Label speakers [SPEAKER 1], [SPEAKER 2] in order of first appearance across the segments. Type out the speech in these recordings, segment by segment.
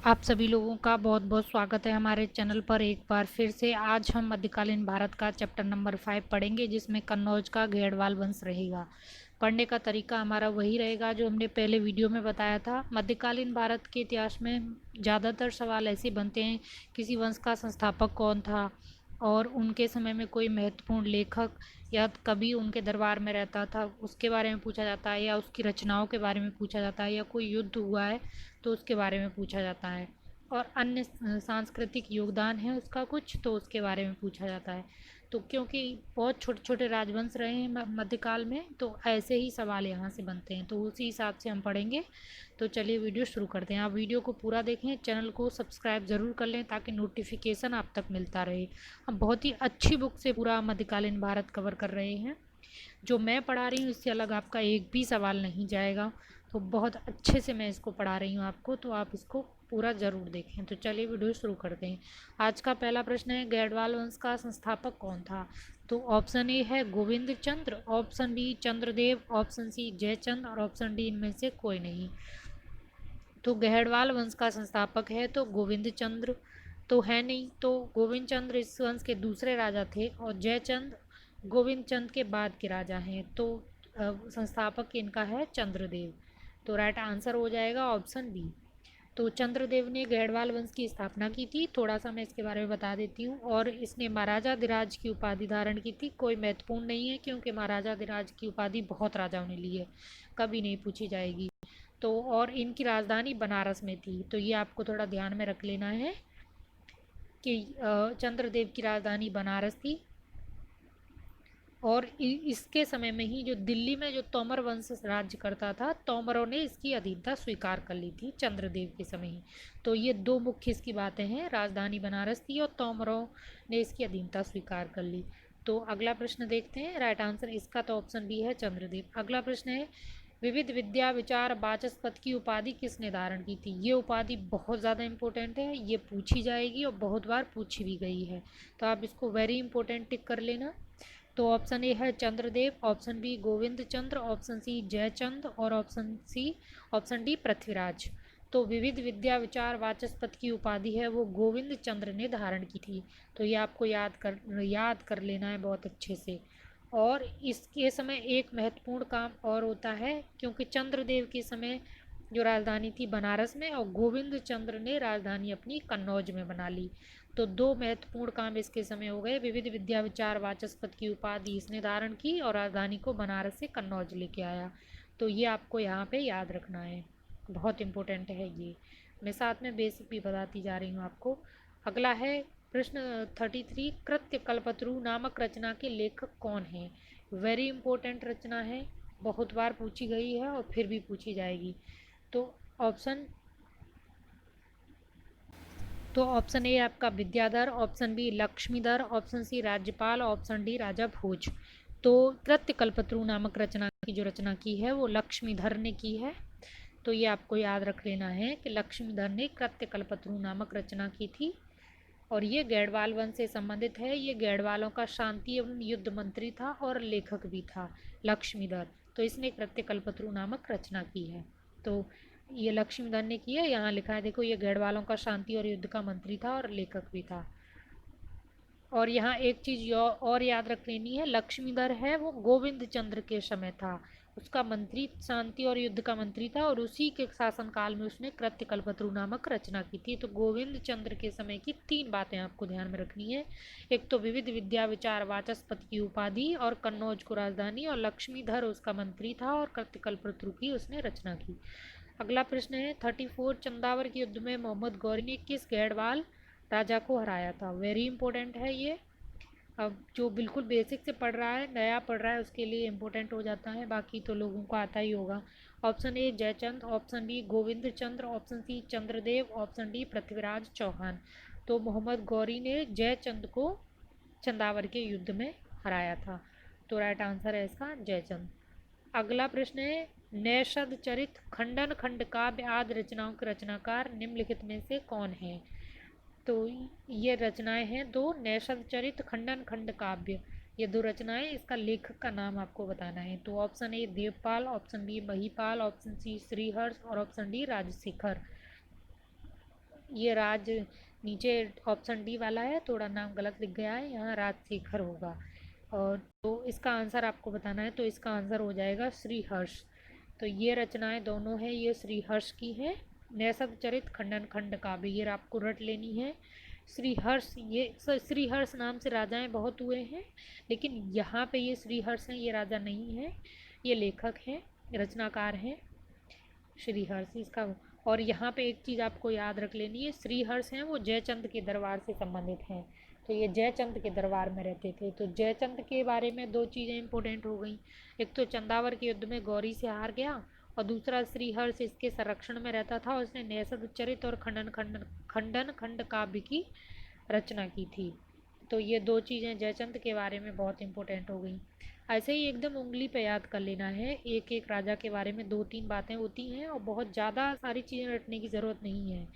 [SPEAKER 1] आप सभी लोगों का बहुत बहुत स्वागत है हमारे चैनल पर एक बार फिर से। आज हम मध्यकालीन भारत का चैप्टर नंबर 5 पढ़ेंगे, जिसमें कन्नौज का घेड़वाल वंश रहेगा। पढ़ने का तरीका हमारा वही रहेगा जो हमने पहले वीडियो में बताया था। मध्यकालीन भारत के इतिहास में ज़्यादातर सवाल ऐसे बनते हैं, किसी वंश का संस्थापक कौन था, और उनके समय में कोई महत्वपूर्ण लेखक या कभी उनके दरबार में रहता था उसके बारे में पूछा जाता है, या उसकी रचनाओं के बारे में पूछा जाता है, या कोई युद्ध हुआ है तो उसके बारे में पूछा जाता है, और अन्य सांस्कृतिक योगदान है उसका कुछ तो उसके बारे में पूछा जाता है। तो क्योंकि बहुत छोटे छोटे राजवंश रहे हैं मध्यकाल में, तो ऐसे ही सवाल यहाँ से बनते हैं, तो उसी हिसाब से हम पढ़ेंगे। तो चलिए वीडियो शुरू करते हैं। आप वीडियो को पूरा देखें, चैनल को सब्सक्राइब ज़रूर कर लें ताकि नोटिफिकेशन आप तक मिलता रहे। हम बहुत ही अच्छी बुक से पूरा मध्यकालीन भारत कवर कर रहे हैं। जो मैं पढ़ा रही हूँ इससे अलग आपका एक भी सवाल नहीं जाएगा। तो बहुत अच्छे से मैं इसको पढ़ा रही हूँ आपको, तो आप इसको पूरा ज़रूर देखें। तो चलिए वीडियो शुरू करते हैं। आज का पहला प्रश्न है, गढ़वाल वंश का संस्थापक कौन था? तो ऑप्शन ए है Govind Chandra, option B Chandradev, option C Jaichand, और ऑप्शन डी इनमें से कोई नहीं। तो गढ़वाल वंश का संस्थापक है तो गोविंद चंद्र तो है नहीं, तो गोविंद चंद्र इस वंश के दूसरे राजा थे, और जयचंद गोविंद चंद के बाद के राजा हैं। तो संस्थापक इनका है चंद्रदेव। तो राइट आंसर हो जाएगा ऑप्शन बी। तो चंद्रदेव ने गढ़वाल वंश की स्थापना की थी। थोड़ा सा मैं इसके बारे में बता देती हूँ। और इसने महाराजा धिराज की उपाधि धारण की थी। कोई महत्वपूर्ण नहीं है क्योंकि महाराजा धिराज की उपाधि बहुत राजाओं ने ली है, कभी नहीं पूछी जाएगी। तो और इनकी राजधानी बनारस में थी, तो ये आपको थोड़ा ध्यान में रख लेना है कि चंद्रदेव की राजधानी बनारस थी। और इसके समय में ही जो दिल्ली में जो तोमर वंश राज्य करता था, तोमरों ने इसकी अधीनता स्वीकार कर ली थी चंद्रदेव के समय ही। तो ये दो मुख्य इसकी बातें हैं, राजधानी बनारस थी और तोमरों ने इसकी अधीनता स्वीकार कर ली। तो अगला प्रश्न देखते हैं। राइट आंसर इसका तो ऑप्शन बी है चंद्रदेव। अगला प्रश्न है, विविध विद्या विचार वाचस्पति की उपाधि किसने धारण की थी? ये उपाधि बहुत ज़्यादा इंपॉर्टेंट है, ये पूछी जाएगी और बहुत बार पूछी भी गई है, तो आप इसको वेरी इंपॉर्टेंट टिक कर लेना। तो ऑप्शन ए है Chandradev, option B Govind Chandra, option C Jaichand, और ऑप्शन डी पृथ्वीराज। तो विविध विद्या विचार वाचस्पति की उपाधि है वो गोविंद चंद्र ने धारण की थी। तो ये आपको याद कर लेना है बहुत अच्छे से। और इसके समय एक महत्वपूर्ण काम और होता है, क्योंकि चंद्रदेव के समय जो राजधानी थी बनारस में, और गोविंद चंद्र ने राजधानी अपनी कन्नौज में बना ली। तो दो महत्वपूर्ण काम इसके समय हो गए, विविध विद्या विचार वाचस्पति की उपाधि इसने धारण की और राजधानी को बनारस से कन्नौज लेके आया। तो ये आपको यहाँ पे याद रखना है, बहुत इंपॉर्टेंट है ये। मैं साथ में बेसिक भी बताती जा रही हूँ आपको। अगला है प्रश्न 33, कृत्य कल्पतरु नामक रचना के लेखक कौन है? वेरी इंपॉर्टेंट रचना है, बहुत बार पूछी गई है और फिर भी पूछी जाएगी। तो ऑप्शन ऑप्शन ए आपका Vidyadhar, option B Lakshmidhar, option C राज्यपाल, ऑप्शन डी राजा भोज। तो कृत्य कल्पतरु नामक रचना की जो रचना की है वो लक्ष्मीधर ने की है। तो ये आपको याद रख लेना है कि लक्ष्मीधर ने कृत्य कल्पतरु नामक रचना की थी। और ये गढ़वाल वंश से संबंधित है। ये गढ़वालों का शांति एवं युद्ध मंत्री था और लेखक भी था लक्ष्मीधर। तो इसने कृत्य कल्पतरु नामक रचना की है। तो ये लक्ष्मीधर ने की है, यहाँ लिखा है देखो, ये गढ़वालों का शांति और युद्ध का मंत्री था और लेखक भी था। और यहाँ एक चीज़ और याद रख लेनी है, लक्ष्मीधर है वो गोविंद चंद्र के समय था, उसका मंत्री शांति और युद्ध का मंत्री था, और उसी के शासनकाल में उसने कृत्य कल्पतरु नामक रचना की थी। तो गोविंद चंद्र के समय की तीन बातें आपको ध्यान में रखनी है। एक तो विविध विद्या विचार वाचस्पति की उपाधि और कन्नौज को राजधानी, और लक्ष्मीधर उसका मंत्री था और कृत्य कल्पतरु की उसने रचना की। अगला प्रश्न है 34, चंदावर के युद्ध में मोहम्मद गौरी ने किस गढ़वाल राजा को हराया था? वेरी इंपॉर्टेंट है ये। अब जो बिल्कुल बेसिक से पढ़ रहा है, नया पढ़ रहा है, उसके लिए इम्पोर्टेंट हो जाता है, बाकी तो लोगों को आता ही होगा। Option A Jaichand, option B Govind Chandra, option C Chandradev, option D Prithviraj Chauhan. तो मोहम्मद गौरी ने जयचंद को चंदावर के युद्ध में हराया था। तो राइट आंसर है इसका जयचंद। अगला प्रश्न है, नैषद चरित, खंडन खंड काव्य आदि रचनाओं के रचनाकार निम्नलिखित में से कौन है? तो ये रचनाएं हैं दो, नैषद चरित, खंडन खंड काव्य। ये दो रचनाएं, इसका लेखक का नाम आपको बताना है। तो option A Devpal, option B Mahipal, option C Shriharsh, और ऑप्शन डी राजशेखर। ये राज नीचे ऑप्शन डी वाला है, थोड़ा नाम गलत लिख गया है, यहाँ राजशेखर होगा। और तो इसका आंसर आपको बताना है, तो इसका आंसर हो जाएगा श्रीहर्ष। तो ये रचनाएं दोनों हैं, ये श्रीहर्ष की हैं। नैषध चरित, खंडन खंड काव्य, ये आपको रट लेनी है। श्रीहर्ष, ये श्रीहर्ष नाम से राजाएं बहुत हुए हैं, लेकिन यहाँ पे ये श्रीहर्ष हैं, ये राजा नहीं है, ये लेखक हैं, रचनाकार हैं श्रीहर्ष इसका। और यहाँ पे एक चीज़ आपको याद रख लेनी है, श्रीहर्ष हैं वो जयचंद के दरबार से संबंधित हैं, तो ये जयचंद के दरबार में रहते थे। तो जयचंद के बारे में दो चीज़ें इंपॉर्टेंट हो गई, एक तो चंदावर के युद्ध में गौरी से हार गया, और दूसरा श्रीहर्ष इसके संरक्षण में रहता था, और उसने नैषध चरित और खंडन खंड काव्य की रचना की थी। तो ये दो चीज़ें जयचंद के बारे में बहुत इंपॉर्टेंट हो गई। ऐसे ही एकदम उंगली पे याद कर लेना है, एक एक राजा के बारे में 2-3 बातें होती हैं, और बहुत ज़्यादा सारी चीज़ें रटने की ज़रूरत नहीं है।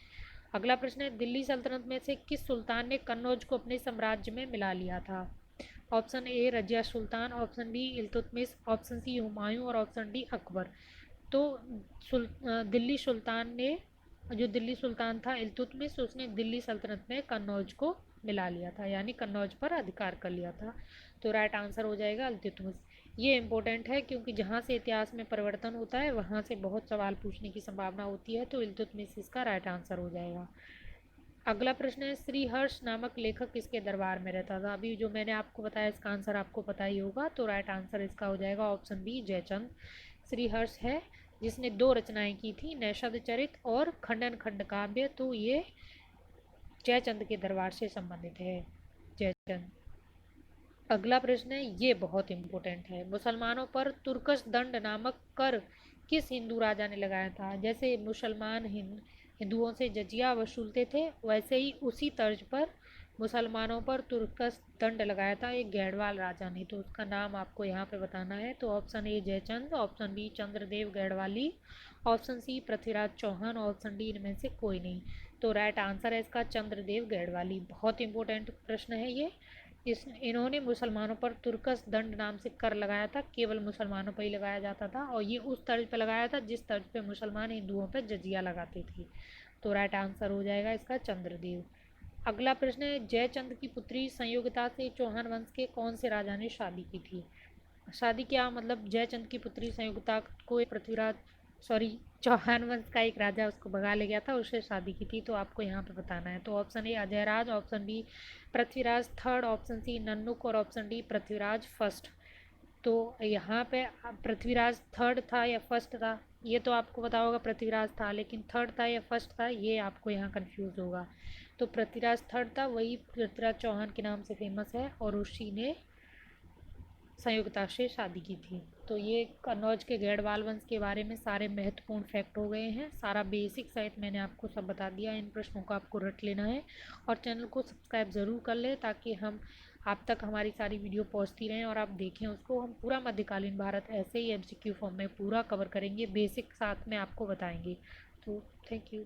[SPEAKER 1] अगला प्रश्न है, दिल्ली सल्तनत में से किस सुल्तान ने कन्नौज को अपने साम्राज्य में मिला लिया था? Option A Razia Sultan, option B Iltutmish, option C Humayun, और ऑप्शन डी अकबर। तो दिल्ली सुल्तान ने, जो दिल्ली सुल्तान था इल्तुतमिश, उसने दिल्ली सल्तनत में कन्नौज को मिला लिया था, यानी कन्नौज पर अधिकार कर लिया था। तो राइट आंसर हो जाएगा इल्तुतमिश। ये इंपॉर्टेंट है क्योंकि जहाँ से इतिहास में परिवर्तन होता है वहाँ से बहुत सवाल पूछने की संभावना होती है, तो इल्तुतमिश इसका राइट आंसर हो जाएगा। अगला प्रश्न है, श्रीहर्ष नामक लेखक किसके दरबार में रहता था? अभी जो मैंने आपको बताया इसका आंसर आपको पता ही होगा, तो राइट आंसर इसका हो जाएगा ऑप्शन बी जयचंद। श्रीहर्ष है जिसने दो रचनाएं की थी, नैषध चरित और खंडन खंड काव्य, तो ये जयचंद के दरबार से संबंधित है, जयचंद। अगला प्रश्न है, ये बहुत इंपॉर्टेंट है, मुसलमानों पर तुर्कस दंड नामक कर किस हिंदू राजा ने लगाया था? जैसे मुसलमान हिंदुओं से जजिया वसूलते थे, वैसे ही उसी तर्ज पर मुसलमानों पर तुर्कस दंड लगाया था एक गैड़वाल राजा ने, तो उसका नाम आपको यहाँ पे बताना है। तो option A Jaichand, option B Chandradev Gaharwali, option C Prithviraj Chauhan, option D इनमें से कोई नहीं। तो राइट आंसर है इसका चंद्रदेव गैड़वाली। बहुत इंपॉर्टेंट प्रश्न है ये। इन्होंने मुसलमानों पर तुर्कस दंड नाम से कर लगाया था, केवल मुसलमानों पर ही लगाया जाता था, और ये उस तर्ज पर लगाया था जिस तर्ज पे मुसलमान हिंदुओं पर जजिया लगाते थे। तो राइट आंसर हो जाएगा इसका चंद्रदेव। अगला प्रश्न है, जयचंद की पुत्री संयोगिता से चौहान वंश के कौन से राजा ने शादी की थी? शादी क्या मतलब, जयचंद की पुत्री संयुक्ता को पृथ्वीराज, सॉरी, चौहान वंश का एक राजा उसको भगा ले गया था, उससे शादी की थी, तो आपको यहाँ पे बताना है। तो option A Ajayraj, option B Prithviraj third, option C Nannuk, और ऑप्शन डी पृथ्वीराज फर्स्ट। तो यहाँ पे पृथ्वीराज थर्ड था या फर्स्ट था, ये तो आपको पता होगा पृथ्वीराज था, लेकिन थर्ड था या फर्स्ट था ये आपको यहाँ कंफ्यूज होगा। तो पृथ्वीराज थर्ड था, वही पृथ्वीराज चौहान के नाम से फेमस है, और उसी ने संयुक्ता से शादी की थी। तो ये कन्नौज के गैड़वाल वंश के बारे में सारे महत्वपूर्ण फैक्ट हो गए हैं, सारा बेसिक सहित मैंने आपको सब बता दिया। इन प्रश्नों को आपको रट लेना है, और चैनल को सब्सक्राइब ज़रूर कर लें ताकि हम आप तक हमारी सारी वीडियो पहुंचती रहें और आप देखें उसको। हम पूरा मध्यकालीन भारत ऐसे ही MCQ फॉर्म में पूरा कवर करेंगे, बेसिक साथ में आपको बताएंगे। तो थैंक यू।